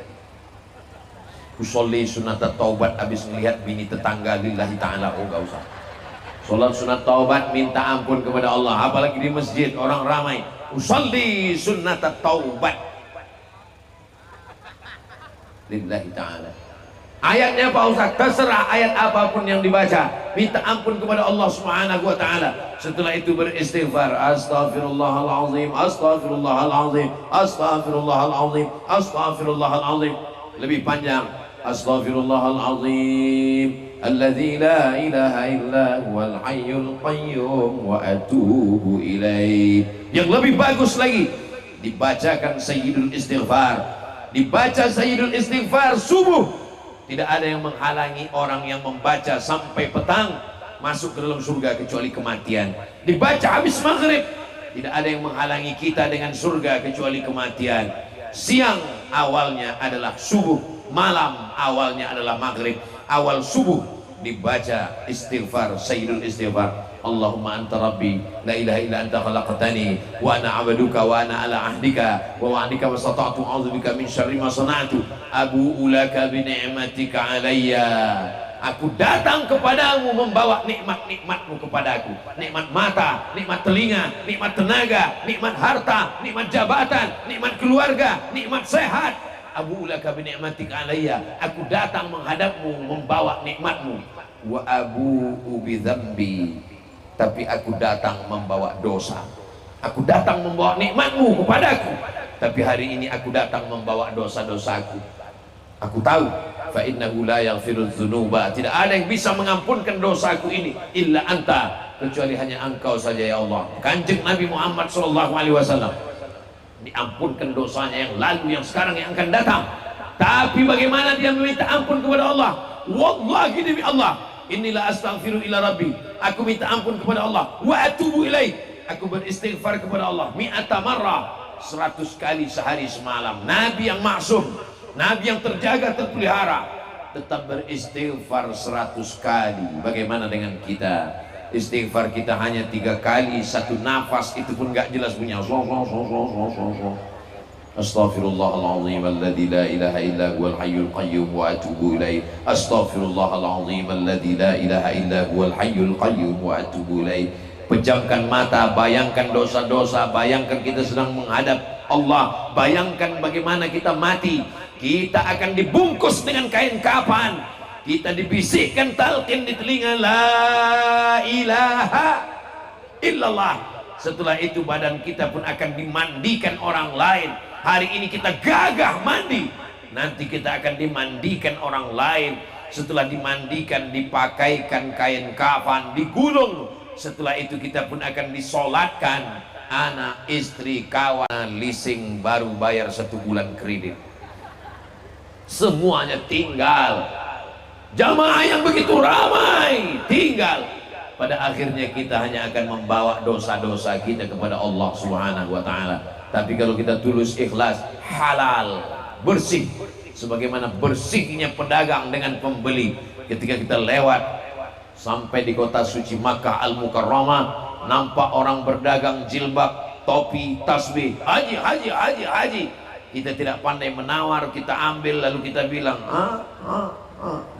Usolli sunnat taubat habis melihat bini tetangga lillahi ta'ala. Oh enggak usah. Sholat sunat taubat minta ampun kepada Allah. Apalagi di masjid orang ramai. Usolli sunnat taubat lillahi ta'ala. Ayatnya Pak Ustaz, terserah ayat apapun yang dibaca, minta ampun kepada Allah Subhanahu wa taala. Setelah itu beristighfar, astaghfirullahalazim, astaghfirullahalazim, astaghfirullahalazim, astaghfirullahalazim. Lebih panjang, astaghfirullahalazim alladzi la ilaha illa huwal hayyul qayyum wa atubu ilaih. Yang lebih bagus lagi, dibacakan sayyidul istighfar. Dibaca sayyidul istighfar subuh. Tidak ada yang menghalangi orang yang membaca sampai petang masuk ke dalam surga kecuali kematian. Dibaca habis maghrib, tidak ada yang menghalangi kita dengan surga kecuali kematian. Siang awalnya adalah subuh, malam awalnya adalah maghrib. Awal subuh dibaca istighfar, sayyidul istighfar. Allahumma anta rabbi la ilaha illa anta khalaqtani wa ana 'abduka wa ana ala ahdika wa wa'dika wa stata'tu a'udzubika min syarri ma sana'tu abu'u laka bi ni'matika 'alayya. Aku datang kepadamu membawa nikmat-nikmatmu kepadaku. Nikmat mata, nikmat telinga, nikmat tenaga, nikmat harta, nikmat jabatan, nikmat keluarga, nikmat sehat. Abu'u laka bi ni'matika 'alayya. Aku datang menghadapmu membawa nikmatmu. Wa abu'u bi dzambi. Tapi aku datang membawa dosa. Aku datang membawa nikmatmu kepadaku, tapi hari ini aku datang membawa dosa-dosaku. Aku tahu fa innahu la yaghfirudz dzunuba, tidak ada yang bisa mengampunkan dosaku ini illa anta, kecuali hanya engkau saja ya Allah. Kanjeng Nabi Muhammad SAW diampunkan dosanya yang lalu, yang sekarang, yang akan datang. Tapi bagaimana dia meminta ampun kepada Allah? Wallahi demi Allah, inilah astaghfiru ila rabbi, aku minta ampun kepada Allah, wa atubu ilaih, aku beristighfar kepada Allah mi'ata marrah, 100 kali sehari semalam. Nabi yang maksum, Nabi yang terjaga, terpelihara, tetap beristighfar 100 kali. Bagaimana dengan kita? Istighfar kita hanya 3 kali, 1 nafas itu pun gak jelas punya. Astaghfirullahaladzim alladzi la ilaha illa huwal hayyul qayyum wa atubu ilaih. Astaghfirullahaladzim alladzi la ilaha illa huwal hayyul qayyum wa atubu ilaih. Pejamkan mata, bayangkan dosa-dosa, bayangkan kita sedang menghadap Allah, bayangkan bagaimana kita mati. Kita akan dibungkus dengan kain kafan, kita dibisikkan talqin di telinga, la ilaha illallah. Setelah itu badan kita pun akan dimandikan orang lain. Hari ini kita gagah mandi, nanti kita akan dimandikan orang lain. Setelah dimandikan, dipakaikan kain kafan, digulung. Setelah itu kita pun akan disolatkan. Anak, istri, kawan, leasing baru bayar 1 bulan kredit, semuanya tinggal. Jamaah yang begitu ramai tinggal. Pada akhirnya kita hanya akan membawa dosa-dosa kita kepada Allah Subhanahu wa ta'ala. Tapi kalau kita tulus ikhlas, halal, bersih, sebagaimana bersihnya pedagang dengan pembeli. Ketika kita lewat sampai di kota suci Makkah Al-Mukarramah, nampak orang berdagang jilbab, topi, tasbih, haji, haji, haji, haji. Kita tidak pandai menawar, kita ambil lalu kita bilang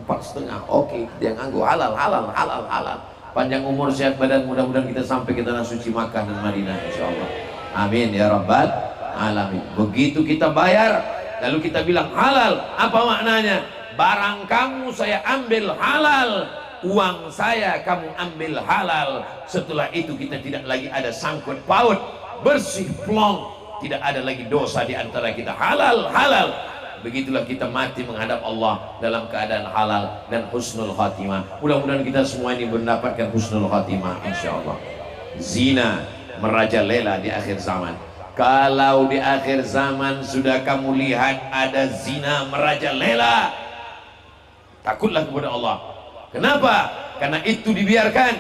4,5, oke, dia nganggu, halal, halal, halal, halal. Panjang umur, sehat badan, mudah-mudahan kita sampai ke tanah suci Makkah dan Madinah, insyaallah. Amin ya rabbal alamin. Begitu kita bayar, lalu kita bilang halal, apa maknanya? Barang kamu saya ambil halal, uang saya kamu ambil halal. Setelah itu kita tidak lagi ada sangkut paut, bersih plong, tidak ada lagi dosa di antara kita. Halal, halal. Begitulah kita mati menghadap Allah dalam keadaan halal dan husnul khatimah. Mudah-mudahan kita semua ini mendapatkan husnul khatimah, insyaallah. Zina merajalela di akhir zaman. Kalau di akhir zaman sudah kamu lihat ada zina merajalela, takutlah kepada Allah. Kenapa? Karena itu dibiarkan.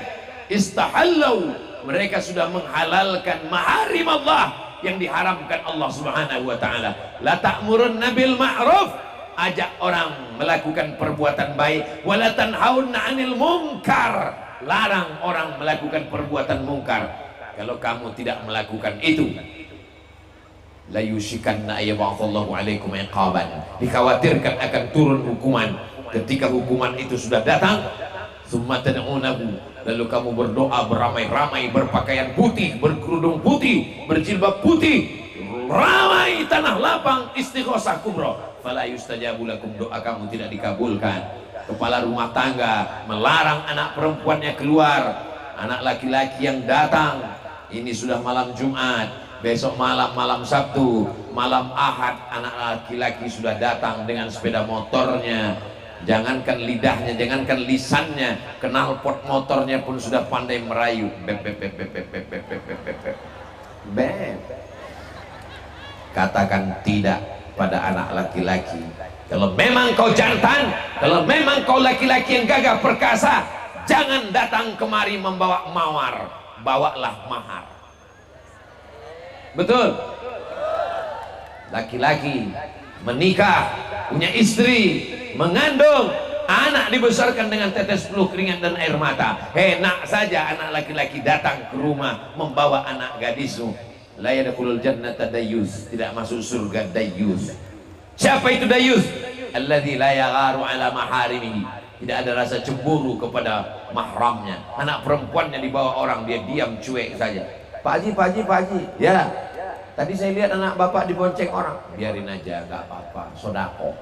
Istahallau, mereka sudah menghalalkan maharim Allah yang diharamkan Allah Subhanahu wa ta'ala. La ta'murunna bil ma'ruf, ajak orang melakukan perbuatan baik. Wa la tanhaunna 'anil munkar, larang orang melakukan perbuatan mungkar. Kalau kamu tidak melakukan itu, la yushikanna ayyab'atsallahu 'alaikum iqaban, dikhawatirkan akan turun hukuman. Ketika hukuman itu sudah datang, summa tad'unahu, lalu kamu berdoa beramai-ramai, berpakaian putih, berkerudung putih, berjilbab putih, ramai tanah lapang, istighosah kubro, fala yustajabu lakum, doa kamu tidak dikabulkan. Kepala rumah tangga melarang anak perempuannya keluar, anak laki-laki yang datang, ini sudah malam Jumat, besok malam, malam Sabtu, malam Ahad, anak laki-laki sudah datang dengan sepeda motornya. Jangankan lidahnya, jangankan lisannya, knalpot motornya pun sudah pandai merayu. Bep, bep, bep, bep, bep, bep, bep, bep, bep, bep. Bep. Katakan tidak pada anak laki-laki. Kalau memang kau jantan, kalau memang kau laki-laki yang gagah perkasa, jangan datang kemari membawa mawar, bawalah mahar. Betul? Laki-laki menikah, punya istri, mengandung, anak dibesarkan dengan tetes peluh keringat dan air mata. Enak saja anak laki-laki datang ke rumah membawa anak gadismu. La yadkhulul jannata dayyus, tidak masuk surga dayyus. Siapa itu dayyus? Alladzi la yagharu ala maharimihi, tidak ada rasa cemburu kepada mahramnya. Anak perempuannya dibawa orang, dia diam cuek saja. Pak Haji, Pak Haji, Pak Haji, ya tadi saya lihat anak bapak dibonceng orang. Biarin aja, gak apa-apa, sodako.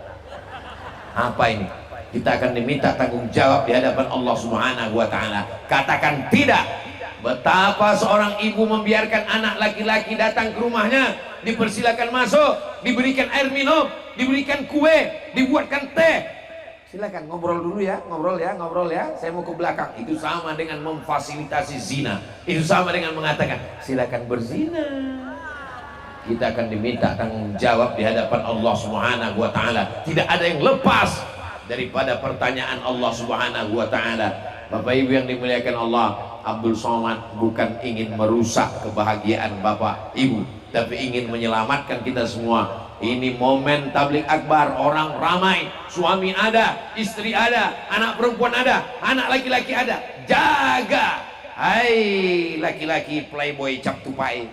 Apa ini? Kita akan diminta tanggung jawab di hadapan Allah Subhanahu wa ta'ala. Katakan tidak. Betapa seorang ibu membiarkan anak laki-laki datang ke rumahnya, dipersilakan masuk, diberikan air minum, diberikan kue, dibuatkan teh. Silakan ngobrol dulu ya, ngobrol ya, saya mau ke belakang. Itu sama dengan memfasilitasi zina. Itu sama dengan mengatakan silakan berzina. Kita akan diminta tanggung jawab di hadapan Allah Subhanahu wa ta'ala. Tidak ada yang lepas daripada pertanyaan Allah Subhanahu wa ta'ala. Bapak Ibu yang dimuliakan Allah, Abdul Somad bukan ingin merusak kebahagiaan Bapak Ibu, tapi ingin menyelamatkan kita semua. Ini momen tablik akbar, orang ramai, suami ada, istri ada, anak perempuan ada, anak laki-laki ada. Jaga, hai laki-laki playboy cap tupai,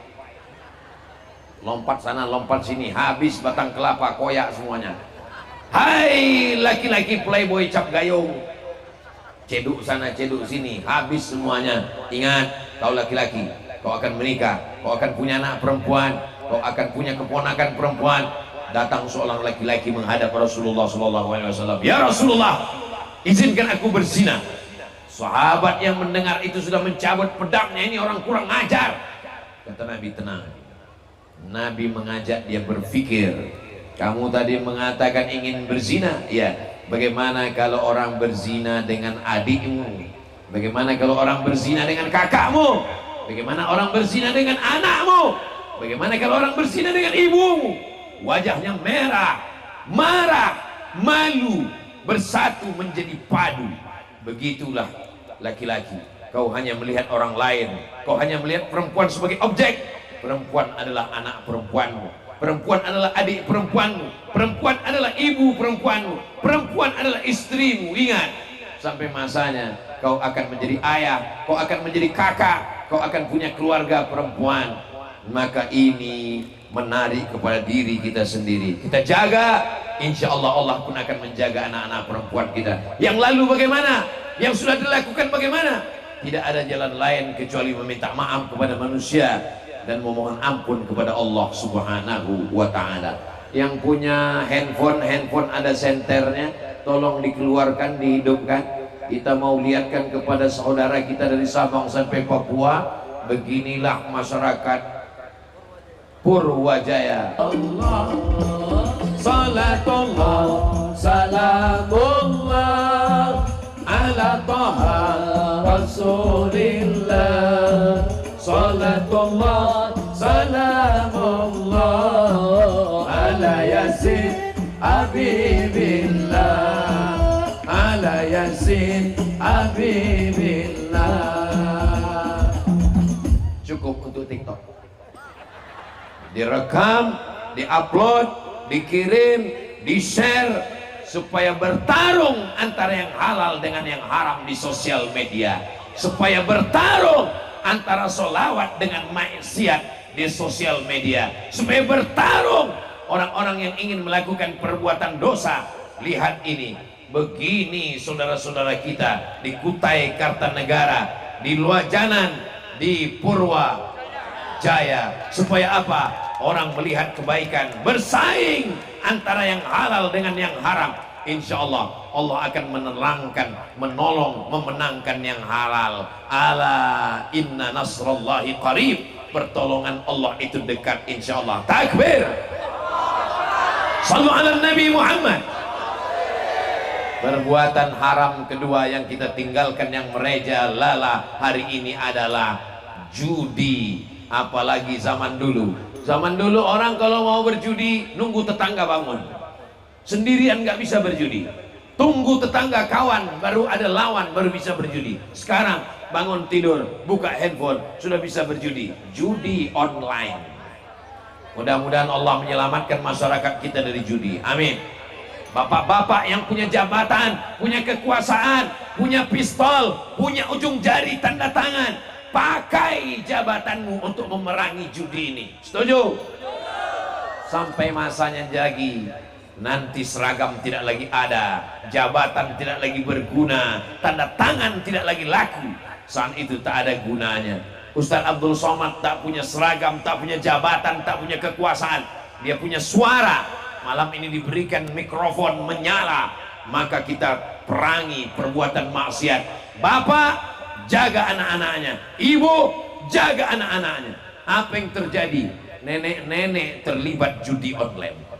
lompat sana lompat sini, habis batang kelapa koyak semuanya. Hai laki-laki playboy cap gayung, ceduk sana ceduk sini, habis semuanya. Ingat, kau laki-laki, kau akan menikah, kau akan punya anak perempuan, kau akan punya keponakan perempuan. Datang seorang laki-laki menghadap Rasulullah SAW. Ya Rasulullah, izinkan aku berzina. Sahabat yang mendengar itu sudah mencabut pedangnya. Ini orang kurang ajar. Kata Nabi, tenang. Nabi mengajak dia berpikir. Kamu tadi mengatakan ingin berzina, ya. Bagaimana kalau orang berzina dengan adikmu? Bagaimana kalau orang berzina dengan kakakmu? Bagaimana orang berzina dengan anakmu? Bagaimana kalau orang berzina dengan ibumu? Wajahnya merah, marah, malu, bersatu menjadi padu. Begitulah laki-laki. Kau hanya melihat orang lain, kau hanya melihat perempuan sebagai objek. Perempuan adalah anak perempuanmu, perempuan adalah adik perempuanmu, perempuan adalah ibu perempuanmu, perempuan adalah istrimu. Ingat, sampai masanya kau akan menjadi ayah, kau akan menjadi kakak, kau akan punya keluarga perempuan. Maka ini menarik kepada diri kita sendiri. Kita jaga, insya Allah Allah pun akan menjaga anak-anak perempuan kita. Yang lalu bagaimana? Yang sudah dilakukan bagaimana? Tidak ada jalan lain kecuali meminta maaf kepada manusia dan memohon ampun kepada Allah Subhanahu wa ta'ala. Yang punya handphone ada senternya, tolong dikeluarkan, dihidupkan. Kita mau lihatkan kepada saudara kita dari Sabang sampai Papua, beginilah masyarakat Purwajaya. Allah, salatullah, salamullah ala taha rasulillah. Salatullah, salamullah ala yasin habibillah, ala yasin habibillah. Cukup untuk TikTok. Direkam, diupload, dikirim, di-share, supaya bertarung antara yang halal dengan yang haram di sosial media, supaya bertarung antara solawat dengan maksiat di sosial media, supaya bertarung orang-orang yang ingin melakukan perbuatan dosa. Lihat ini, begini saudara-saudara kita di Kutai Kartanegara, di Luajanan, di Purwajaya. Supaya apa? Orang melihat kebaikan, bersaing antara yang halal dengan yang haram. Insya Allah Allah akan menerangkan, menolong, memenangkan yang halal. Ala inna nasrallahi qarib. Pertolongan Allah itu dekat, insya Allah. Takbir. Sallu ala Nabi Muhammad. Perbuatan haram kedua yang kita tinggalkan, yang merajalela hari ini adalah judi. Apalagi zaman dulu. Zaman dulu orang kalau mau berjudi nunggu tetangga bangun. Sendirian nggak bisa berjudi. Tunggu tetangga kawan baru ada lawan baru bisa berjudi. Sekarang bangun tidur, buka handphone sudah bisa berjudi. Judi online. Mudah-mudahan Allah menyelamatkan masyarakat kita dari judi. Amin. Bapak-bapak yang punya jabatan, punya kekuasaan, punya pistol, punya ujung jari tanda tangan, pakai jabatanmu untuk memerangi judi ini. Setuju? Sampai masanya lagi. Nanti seragam tidak lagi ada, jabatan tidak lagi berguna, tanda tangan tidak lagi laku. Saat itu tak ada gunanya. Ustaz Abdul Somad tak punya seragam, tak punya jabatan, tak punya kekuasaan. Dia punya suara. Malam ini diberikan mikrofon menyala, maka kita perangi perbuatan maksiat. Bapak jaga anak-anaknya, ibu jaga anak-anaknya. Apa yang terjadi? Nenek-nenek terlibat judi online.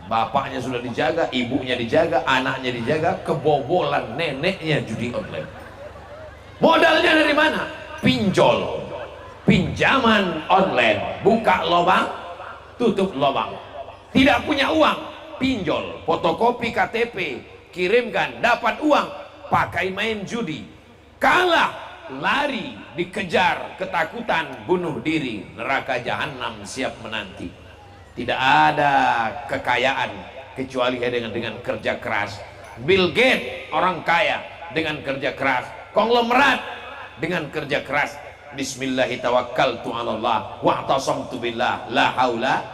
Bapaknya sudah dijaga, ibunya dijaga, anaknya dijaga, kebobolan neneknya judi online. Modalnya dari mana? Pinjol, pinjaman online, buka lubang, tutup lubang. Tidak punya uang, pinjol, fotokopi KTP, kirimkan, dapat uang, pakai main judi. Kalah, lari, dikejar, ketakutan, bunuh diri, neraka jahanam siap menanti. Tidak ada kekayaan kecuali dengan kerja keras. Bill Gates orang kaya dengan kerja keras. Konglomerat dengan kerja keras. Bismillahirrahmanirrahim. Wa'tasamtu billah la haula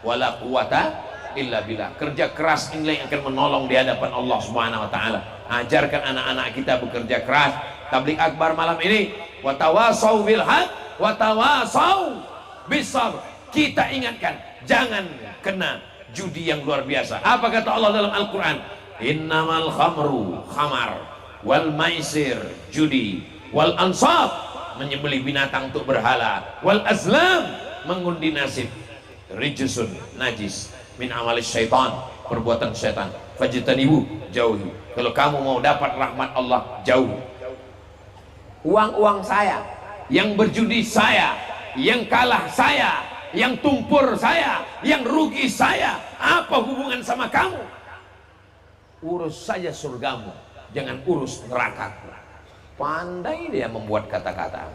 wala quwata illa billah. Kerja keras inilah yang akan menolong di hadapan Allah Subhanahu wa taala. Ajarkan anak-anak kita bekerja keras. Tabligh akbar malam ini, wa tawasau bil haq wa tawasau bis sabr. Kita ingatkan, jangan kena judi yang luar biasa. Apa kata Allah dalam Al-Quran? Innamal khamru khamar, wal maisir judi, wal ansab menyembelih binatang untuk berhala. Wal azlam, mengundi nasib. Rijsun, najis, min amalis syaitan, perbuatan syaitan. Fajtanibu, jauhi. Kalau kamu mau dapat rahmat Allah, jauh. Uang-uang saya, yang berjudi saya, yang kalah saya, yang tumpur saya, yang rugi saya, apa hubungan sama kamu? Urus saja surgamu, jangan urus nerakaku. Pandai dia membuat kata-kata.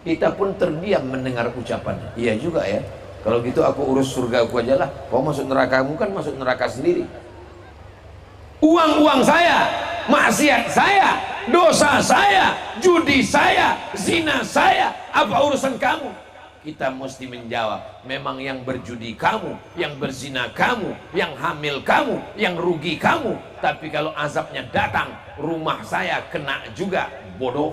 Kita pun terdiam mendengar ucapannya. Iya juga ya, kalau gitu aku urus surgaku aja lah. Kau masuk nerakamu kan masuk neraka sendiri. Uang-uang saya, maksiat saya, dosa saya, judi saya, zina saya, apa urusan kamu? Kita mesti menjawab, memang yang berjudi kamu, yang berzina kamu, yang hamil kamu, yang rugi kamu. Tapi kalau azabnya datang, rumah saya kena juga, bodoh.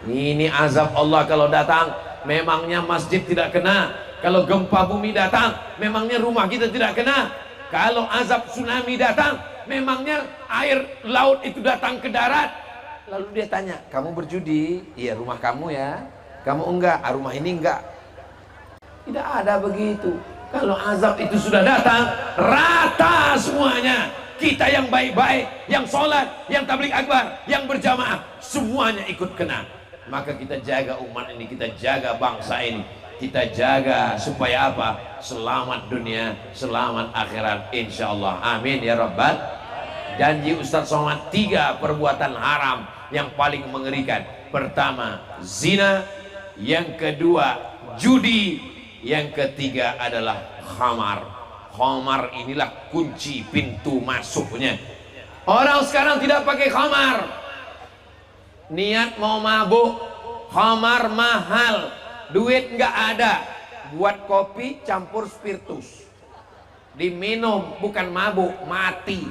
Ini azab Allah kalau datang, memangnya masjid tidak kena. Kalau gempa bumi datang, memangnya rumah kita tidak kena. Kalau azab tsunami datang, memangnya air laut itu datang ke darat. Lalu dia tanya, kamu berjudi? Iya, rumah kamu ya. Kamu enggak, rumah ini enggak. Tidak ada begitu. Kalau azab itu sudah datang, rata semuanya. Kita yang baik-baik, yang sholat, yang tabligh akbar, yang berjamaah, semuanya ikut kena. Maka kita jaga umat ini, kita jaga bangsa ini, kita jaga supaya apa? Selamat dunia, selamat akhirat, insya Allah. Amin ya Rabbal. Janji Ustaz Somad, 3 perbuatan haram yang paling mengerikan. Pertama, zina. Yang kedua, judi. Yang ketiga adalah khamar. Khamar inilah kunci pintu masuknya. Orang sekarang tidak pakai khamar. Niat mau mabuk, khamar mahal, duit nggak ada. Buat kopi campur spiritus, diminum, bukan mabuk, mati.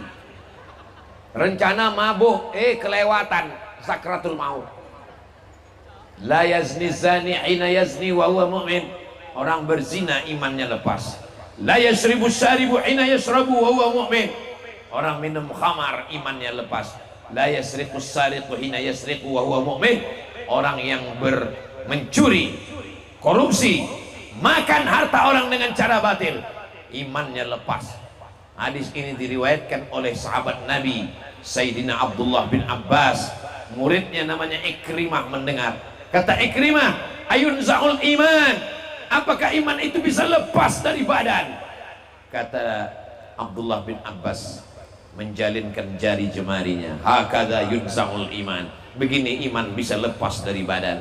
Rencana mabuk, kelewatan, sakratul maut. La yazni zani hina yazni wa huwa mu'min. Orang berzina imannya lepas. La yashribu syaribu hina yashrabu wa huwa mu'min. Orang minum khamar imannya lepas. La yasriqu sariqu hina yasriqu wa huwa mu'min. Orang yang mencuri, korupsi, makan harta orang dengan cara batil, imannya lepas. Hadis ini diriwayatkan oleh sahabat Nabi Sayyidina Abdullah bin Abbas. Muridnya namanya Ikrimah mendengar. Kata Ikrimah, ayun za'ul iman, apakah iman itu bisa lepas dari badan? Kata Abdullah bin Abbas, menjalinkan jari jemarinya, hakadha yunza'ul iman, begini iman bisa lepas dari badan.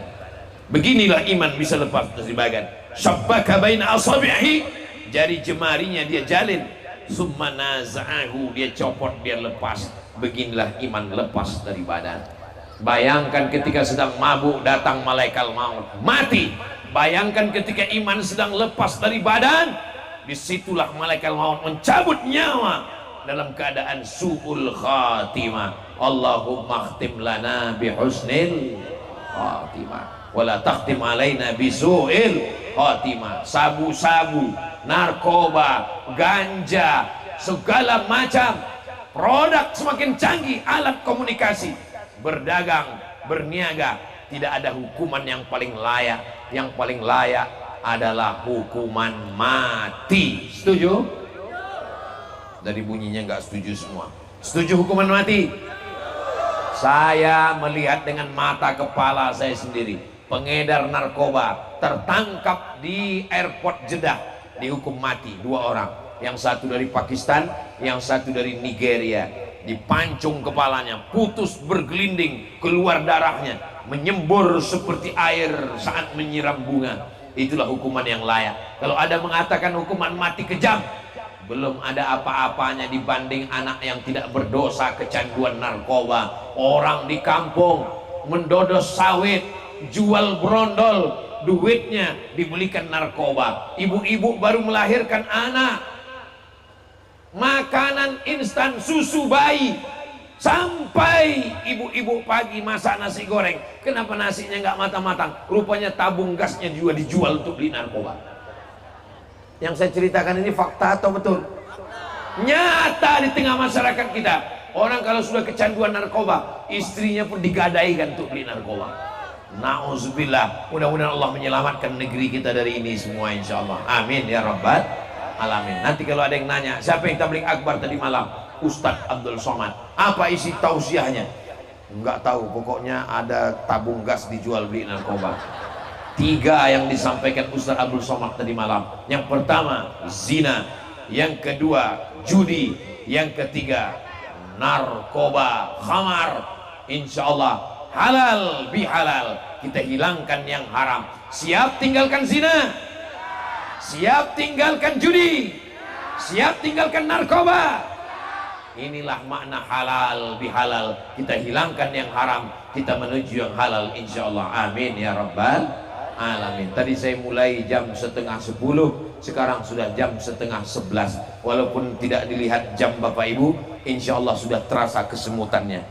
Beginilah iman bisa lepas dari badan. Syabbaka baina asabihi, jari jemarinya dia jalin, summa naza'ahu, dia copot, dia lepas. Beginilah iman lepas dari badan. Bayangkan ketika sedang mabuk datang malaikat maut, mati. Bayangkan ketika iman sedang lepas dari badan, disitulah malaikat maut mencabut nyawa dalam keadaan su'ul khatimah. Allahumma khtim lana bihusnil khatimah wala takhtim alaina bisu'il khatimah. Sabu-sabu, narkoba, ganja, segala macam produk semakin canggih, alat komunikasi, berdagang, berniaga, tidak ada hukuman yang paling layak. Yang paling layak adalah hukuman mati. Setuju? Dari bunyinya nggak setuju semua. Setuju hukuman mati? Saya melihat dengan mata kepala saya sendiri, pengedar narkoba tertangkap di airport Jeddah, dihukum mati 2 orang. Yang satu dari Pakistan, yang satu dari Nigeria. Dipancung kepalanya, putus bergelinding, keluar darahnya, menyembur seperti air saat menyiram bunga. Itulah hukuman yang layak. Kalau ada mengatakan hukuman mati kejam, belum ada apa-apanya dibanding anak yang tidak berdosa kecanduan narkoba. Orang di kampung mendodos sawit, jual brondol, duitnya dibelikan narkoba. Ibu-ibu baru melahirkan anak, makanan instan, susu bayi, sampai ibu-ibu pagi masak nasi goreng, kenapa nasinya nggak matang-matang? Rupanya tabung gasnya juga dijual untuk beli narkoba. Yang saya ceritakan ini fakta atau betul? Nyata di tengah masyarakat kita. Orang kalau sudah kecanduan narkoba, istrinya pun digadaikan untuk beli narkoba. Nauzubillah. Mudah-mudahan Allah menyelamatkan negeri kita dari ini semua insyaallah. Amin ya rabbal alamin. Nanti kalau ada yang nanya, siapa yang tabligh akbar tadi malam? Ustadz Abdul Somad. Apa isi tausiahnya? Enggak tahu, pokoknya ada tabung gas dijual beli narkoba. 3 yang disampaikan Ustadz Abdul Somad tadi malam. Yang pertama zina, yang kedua judi, yang ketiga narkoba, khamar. Insyaallah halal bihalal, kita hilangkan yang haram. Siap tinggalkan zina? Siap tinggalkan judi? Siap tinggalkan narkoba? Inilah makna halal bihalal. Kita hilangkan yang haram, kita menuju yang halal insyaallah. Amin ya rabbal alamin. Tadi saya mulai jam 9:30, sekarang sudah jam 10:30. Walaupun tidak dilihat jam Bapak Ibu, insyaallah sudah terasa kesemutannya.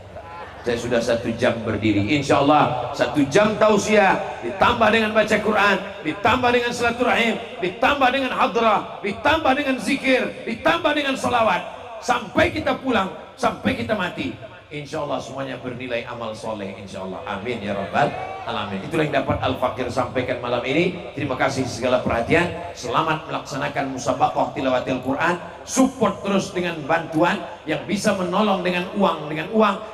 Saya sudah 1 jam berdiri. Insyaallah 1 jam tausiah ditambah dengan baca Quran, ditambah dengan silaturahim, ditambah dengan hadrah, ditambah dengan zikir, ditambah dengan salawat, sampai kita pulang, sampai kita mati. Insyaallah semuanya bernilai amal soleh insyaallah. Amin ya rabbal alamin. Itulah yang dapat Al-Fakir sampaikan malam ini. Terima kasih segala perhatian. Selamat melaksanakan musabaqah tilawatil Quran. Support terus dengan bantuan yang bisa menolong dengan uang,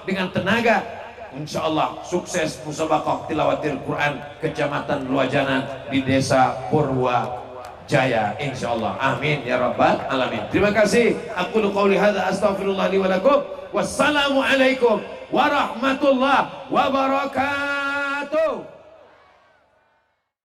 dengan tenaga. Insyaallah sukses musabaqah tilawatil Quran Kecamatan Luajanan di Desa Purwajaya insyaallah. Amin ya rabbal alamin. Terima kasih. Aku qouli hadza astaghfirullah li wa lakum. Wassalamualaikum warahmatullahi wabarakatuh.